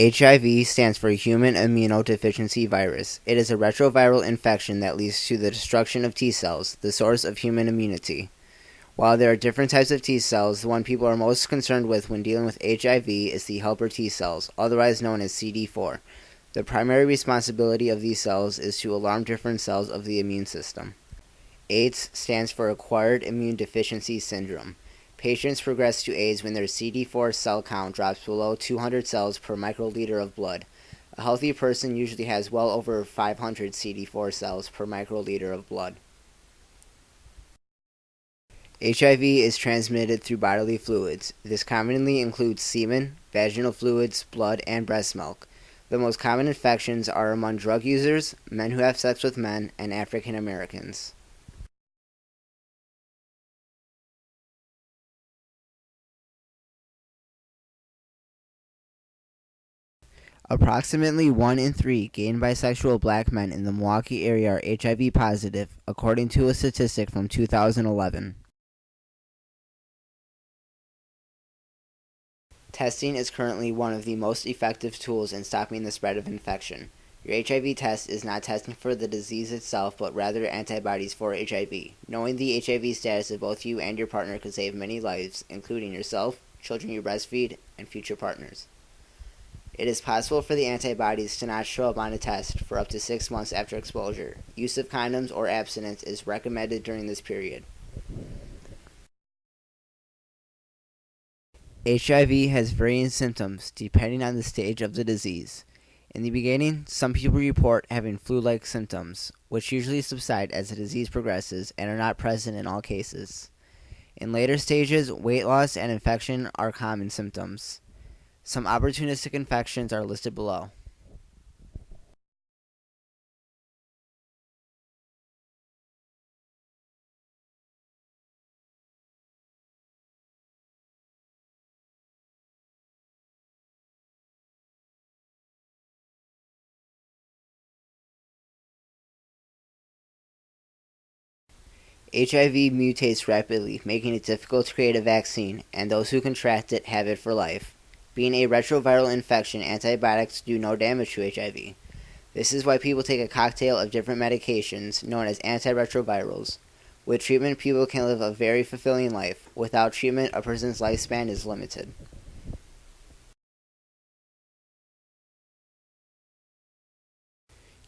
HIV stands for Human Immunodeficiency Virus. It is a retroviral infection that leads to the destruction of T cells, the source of human immunity. While there are different types of T cells, the one people are most concerned with when dealing with HIV is the helper T cells, otherwise known as CD4. The primary responsibility of these cells is to alarm different cells of the immune system. AIDS stands for Acquired Immune Deficiency Syndrome. Patients progress to AIDS when their CD4 cell count drops below 200 cells per microliter of blood. A healthy person usually has well over 500 CD4 cells per microliter of blood. HIV is transmitted through bodily fluids. This commonly includes semen, vaginal fluids, blood, and breast milk. The most common infections are among drug users, men who have sex with men, and African Americans. Approximately 1 in 3 gay and bisexual black men in the Milwaukee area are HIV positive, according to a statistic from 2011. Testing is currently one of the most effective tools in stopping the spread of infection. Your HIV test is not testing for the disease itself, but rather antibodies for HIV. Knowing the HIV status of both you and your partner could save many lives, including yourself, children you breastfeed, and future partners. It is possible for the antibodies to not show up on a test for up to 6 months after exposure. Use of condoms or abstinence is recommended during this period. HIV has varying symptoms depending on the stage of the disease. In the beginning, some people report having flu-like symptoms, which usually subside as the disease progresses and are not present in all cases. In later stages, weight loss and infection are common symptoms. Some opportunistic infections are listed below. HIV mutates rapidly, making it difficult to create a vaccine, and those who contract it have it for life. Being a retroviral infection, antibiotics do no damage to HIV. This is why people take a cocktail of different medications, known as antiretrovirals. With treatment, people can live a very fulfilling life. Without treatment, a person's lifespan is limited.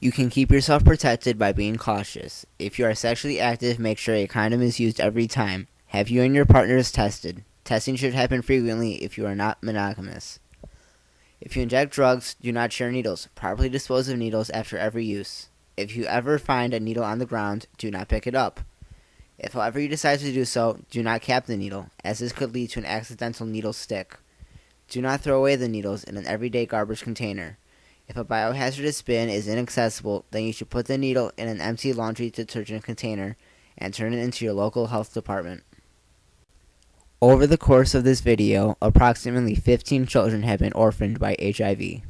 You can keep yourself protected by being cautious. If you are sexually active, make sure a condom is used every time. Have you and your partners tested? Testing should happen frequently if you are not monogamous. If you inject drugs, do not share needles. Properly dispose of needles after every use. If you ever find a needle on the ground, do not pick it up. If however you decide to do so, do not cap the needle, as this could lead to an accidental needle stick. Do not throw away the needles in an everyday garbage container. If a biohazardous bin is inaccessible, then you should put the needle in an empty laundry detergent container and turn it into your local health department. Over the course of this video, approximately 15 children have been orphaned by HIV.